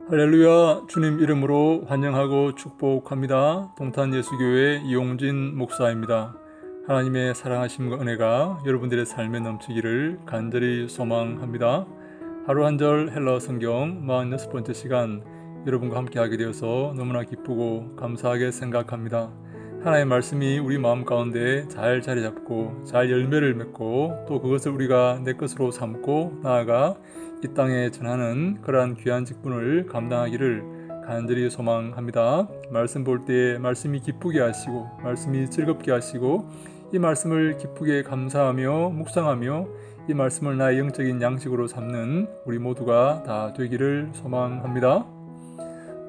할렐루야. 주님 이름으로 환영하고 축복합니다. 동탄예수교회 이용진 목사입니다. 하나님의 사랑하심과 은혜가 여러분들의 삶에 넘치기를 간절히 소망합니다. 하루 한 절 헬라어 성경 46번째 시간 여러분과 함께하게 되어서 너무나 기쁘고 감사하게 생각합니다. 하나님의 말씀이 우리 마음 가운데 잘 자리 잡고 잘 열매를 맺고 또 그것을 우리가 내 것으로 삼고 나아가 이 땅에 전하는 그러한 귀한 직분을 감당하기를 간절히 소망합니다. 말씀 볼 때 말씀이 기쁘게 하시고 말씀이 즐겁게 하시고 이 말씀을 기쁘게 감사하며 묵상하며 이 말씀을 나의 영적인 양식으로 삼는 우리 모두가 다 되기를 소망합니다.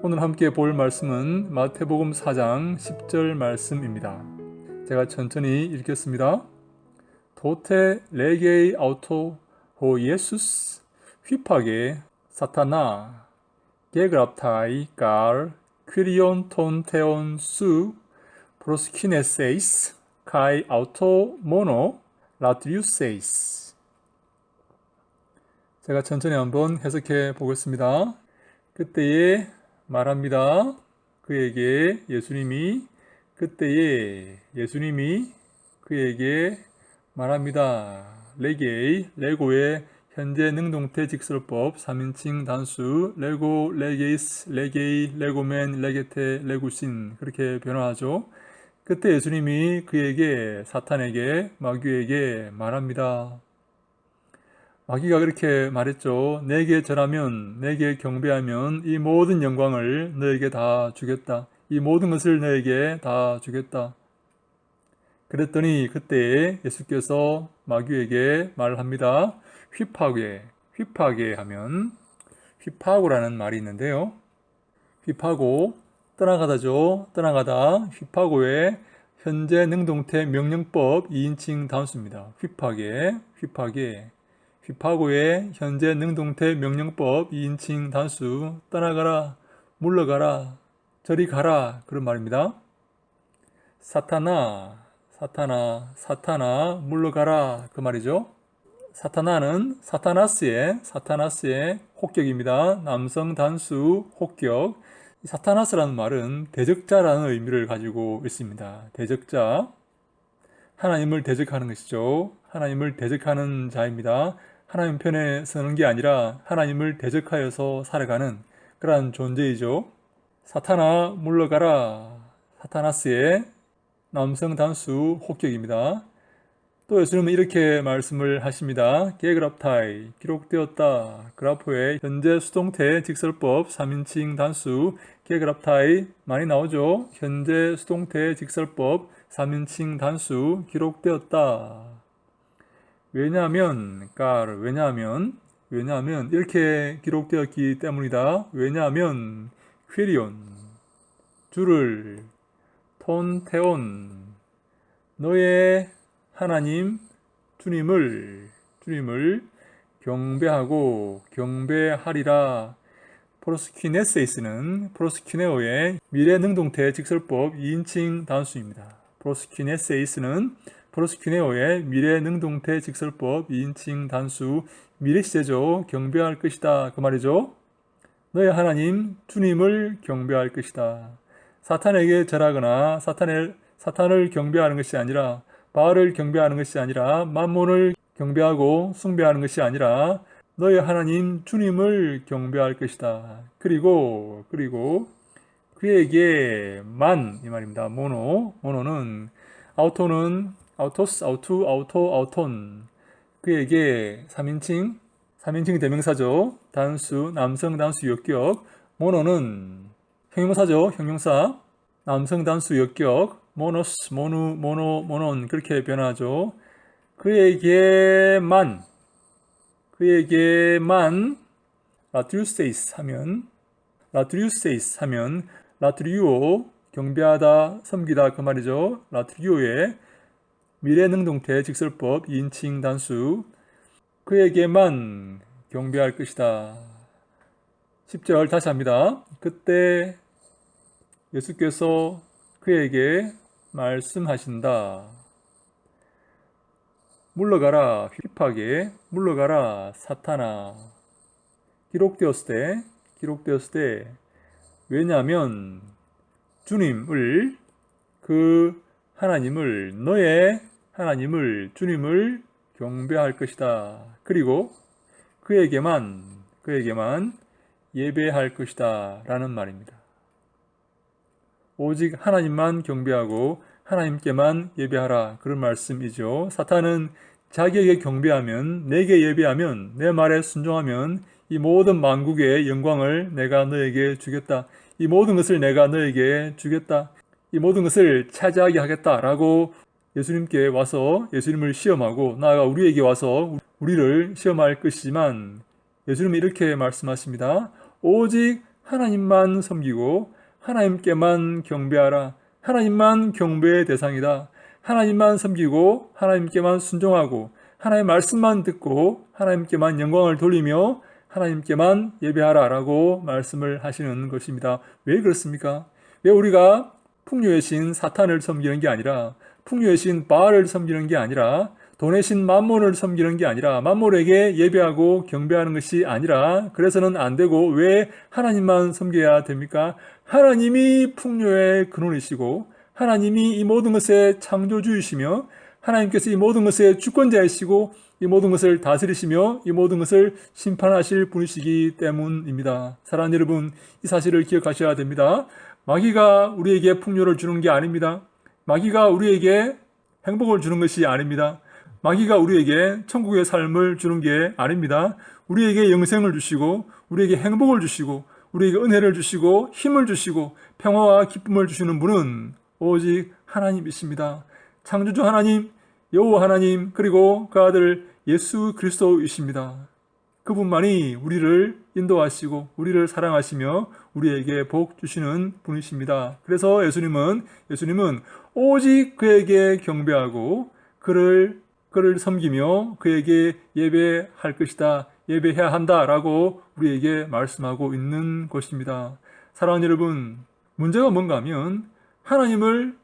오늘 함께 볼 말씀은 마태복음 4장 10절 말씀입니다. 제가 천천히 읽겠습니다. 도테 레게이 아우토 호 예수스 휘파게 사타나 게그랍타이 깔 퀴리온 톤테온 수 프로스키네세이스 카이 아우토 모노 라트리우세이스. 제가 천천히 한번 해석해 보겠습니다. 그때에 말합니다. 그에게 예수님이 그에게 말합니다. 레고의 현재 능동태 직설법 3인칭 단수 레고, 레게이스, 레게이, 레고맨, 레게테, 레구신 그렇게 변화하죠. 그때 예수님이 그에게 사탄에게 마귀에게 말합니다. 마귀가 그렇게 말했죠. 내게 절하면 내게 경배하면 이 모든 영광을 너에게 다 주겠다. 이 모든 것을 너에게 다 주겠다. 그랬더니 그때 예수께서 마귀에게 말합니다. 휘파게 하면 휘파고라는 말이 있는데요. 휘파고 떠나가다죠. 떠나가다 휘파고의 현재 능동태 명령법 2인칭 단수입니다. 휘파고의 현재 능동태 명령법 2인칭 단수 떠나가라, 물러가라, 저리 가라 그런 말입니다. 사타나 물러가라 그 말이죠. 사타나는 사타나스의 혹격입니다. 남성 단수 혹격. 사타나스라는 말은 대적자라는 의미를 가지고 있습니다. 대적자, 하나님을 대적하는 것이죠. 하나님을 대적하는 자입니다. 하나님 편에 서는 게 아니라 하나님을 대적하여서 살아가는 그러한 존재이죠. 사타나 물러가라. 사타나스의 남성 단수 혹격입니다. 또 예수님은 이렇게 말씀을 하십니다. 게그랍타이 기록되었다. 그라포의 현재 수동태 직설법 3인칭 단수 게그랍타이 많이 나오죠. 현재 수동태 직설법 3인칭 단수 기록되었다. 왜냐하면 이렇게 기록되었기 때문이다. 왜냐하면 퀴리온 주를 톤테온 너의 하나님 주님을 경배하리라. 프로스키네세이스는 프로스키네오의 미래 능동태 직설법 2인칭 단수입니다. 프로스키네세이스는 프로스키네오의 미래 능동태 직설법 2인칭 단수 미래 시제죠. 경배할 것이다 그 말이죠. 너의 하나님 주님을 경배할 것이다. 사탄에게 절하거나 사탄을 경배하는 것이 아니라 바알을 경배하는 것이 아니라 만몬을 경배하고 숭배하는 것이 아니라 너의 하나님 주님을 경배할 것이다. 그리고 그에게만 이 말입니다. 모노는 아우토는 아우토스, 아우톤 그에게 3인칭 대명사죠. 단수, 남성 단수 역격. 모노는 형용사죠. 형용사. 남성 단수 역격. 모노스, 모논 그렇게 변하죠. 그에게만 라트리우세이스 하면 라트리오 경배하다, 섬기다 그 말이죠. 라트리오의 미래 능동태 직설법 2인칭 단수 그에게만 경배할 것이다. 10절 다시 합니다. 그때 예수께서 그에게 말씀하신다. 물러가라 휘파게, 물러가라 사탄아. 기록되었을 기록되었을 때, 왜냐하면 주님을, 그 하나님을, 너의 하나님을, 주님을 경배할 것이다. 그리고 그에게만 예배할 것이다 라는 말입니다. 오직 하나님만 경배하고 하나님께만 예배하라, 그런 말씀이죠. 사탄은 자기에게 경배하면, 내게 예배하면, 내 말에 순종하면 이 모든 만국의 영광을 내가 너에게 주겠다, 이 모든 것을 내가 너에게 주겠다, 이 모든 것을 차지하게 하겠다라고 예수님께 와서 예수님을 시험하고, 나아가 우리에게 와서 우리를 시험할 것이지만, 예수님은 이렇게 말씀하십니다. 오직 하나님만 섬기고 하나님께만 경배하라. 하나님만 경배의 대상이다. 하나님만 섬기고 하나님께만 순종하고 하나님의 말씀만 듣고 하나님께만 영광을 돌리며 하나님께만 예배하라 라고 말씀을 하시는 것입니다. 왜 그렇습니까? 왜 우리가 풍요의 신 사탄을 섬기는 게 아니라, 풍요의 신 바알을 섬기는 게 아니라, 돈의 신 맘몬을 섬기는 게 아니라, 맘몬에게 예배하고 경배하는 것이 아니라, 그래서는 안 되고 왜 하나님만 섬겨야 됩니까? 하나님이 풍요의 근원이시고 하나님이 이 모든 것의 창조주이시며 하나님께서 이 모든 것의 주권자이시고 이 모든 것을 다스리시며 이 모든 것을 심판하실 분이시기 때문입니다. 사랑하는 여러분, 이 사실을 기억하셔야 됩니다. 마귀가 우리에게 풍요를 주는 게 아닙니다. 마귀가 우리에게 행복을 주는 것이 아닙니다. 마귀가 우리에게 천국의 삶을 주는 게 아닙니다. 우리에게 영생을 주시고 우리에게 행복을 주시고 우리에게 은혜를 주시고 힘을 주시고 평화와 기쁨을 주시는 분은 오직 하나님이십니다. 창조주 하나님, 여호와 하나님, 그리고 그 아들 예수 그리스도이십니다. 그분만이 우리를 인도하시고 우리를 사랑하시며 우리에게 복 주시는 분이십니다. 그래서 예수님은 오직 그에게 경배하고 그를 섬기며 그에게 예배할 것이다, 예배해야 한다라고 우리에게 말씀하고 있는 것입니다. 사랑하는 여러분, 문제가 뭔가 하면 하나님을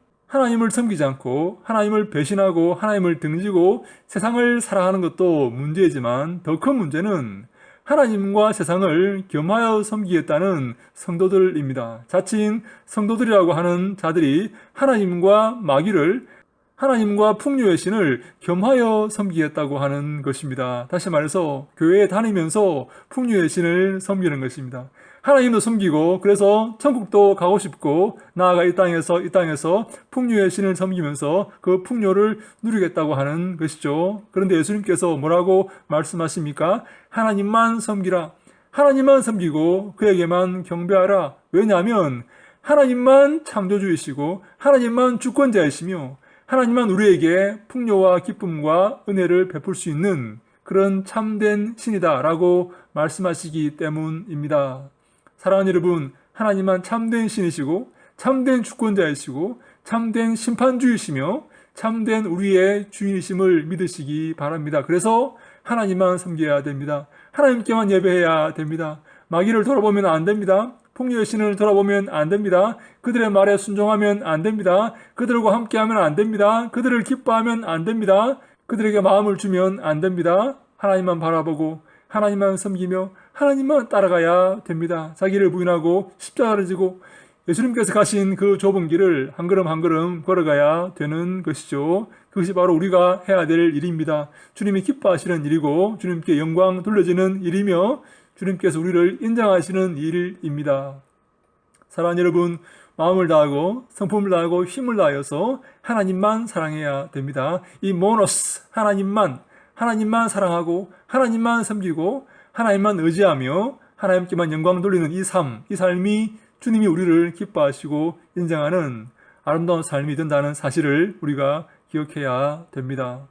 섬기지 않고 하나님을 배신하고 하나님을 등지고 세상을 살아가는 것도 문제이지만, 더 큰 문제는 하나님과 세상을 겸하여 섬기겠다는 성도들입니다. 자칭 성도들이라고 하는 자들이 하나님과 마귀를, 하나님과 풍요의 신을 겸하여 섬기겠다고 하는 것입니다. 다시 말해서 교회에 다니면서 풍요의 신을 섬기는 것입니다. 하나님도 섬기고 그래서 천국도 가고 싶고 나아가 이 땅에서 풍요의 신을 섬기면서 그 풍요를 누리겠다고 하는 것이죠. 그런데 예수님께서 뭐라고 말씀하십니까? 하나님만 섬기라. 하나님만 섬기고 그에게만 경배하라. 왜냐하면 하나님만 창조주이시고 하나님만 주권자이시며 하나님만 우리에게 풍요와 기쁨과 은혜를 베풀 수 있는 그런 참된 신이다라고 말씀하시기 때문입니다. 사랑하는 여러분, 하나님만 참된 신이시고 참된 주권자이시고 참된 심판주이시며 참된 우리의 주인이심을 믿으시기 바랍니다. 그래서 하나님만 섬겨야 됩니다. 하나님께만 예배해야 됩니다. 마귀를 돌아보면 안 됩니다. 풍요의 신을 돌아보면 안 됩니다. 그들의 말에 순종하면 안 됩니다. 그들과 함께하면 안 됩니다. 그들을 기뻐하면 안 됩니다. 그들에게 마음을 주면 안 됩니다. 하나님만 바라보고 하나님만 섬기며 하나님만 따라가야 됩니다. 자기를 부인하고 십자가를 지고 예수님께서 가신 그 좁은 길을 한 걸음 한 걸음 걸어가야 되는 것이죠. 그것이 바로 우리가 해야 될 일입니다. 주님이 기뻐하시는 일이고 주님께 영광 돌려지는 일이며 주님께서 우리를 인정하시는 일입니다. 사랑하는 여러분, 마음을 다하고 성품을 다하고 힘을 다하여서 하나님만 사랑해야 됩니다. 이 모노스, 하나님만 사랑하고 하나님만 섬기고 하나님만 의지하며 하나님께만 영광 돌리는 이 삶이 주님이 우리를 기뻐하시고 인정하는 아름다운 삶이 된다는 사실을 우리가 기억해야 됩니다.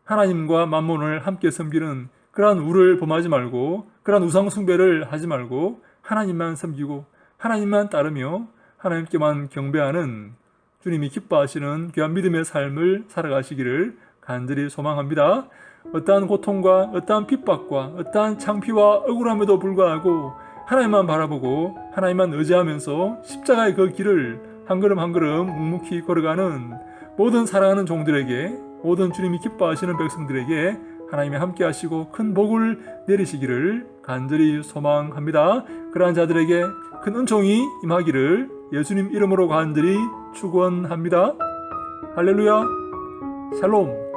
하나님과 만몬을 함께 섬기는 그러한 우를 범하지 말고 그러한 우상 숭배를 하지 말고 하나님만 섬기고 하나님만 따르며 하나님께만 경배하는 주님이 기뻐하시는 귀한 믿음의 삶을 살아가시기를 간절히 소망합니다. 어떠한 고통과 어떠한 핍박과 어떠한 창피와 억울함에도 불구하고 하나님만 바라보고 하나님만 의지하면서 십자가의 그 길을 한 걸음 한 걸음 묵묵히 걸어가는 모든 사랑하는 종들에게, 모든 주님이 기뻐하시는 백성들에게 하나님이 함께 하시고 큰 복을 내리시기를 간절히 소망합니다. 그러한 자들에게 큰 은총이 임하기를 예수님 이름으로 간절히 축원합니다. 할렐루야. 샬롬.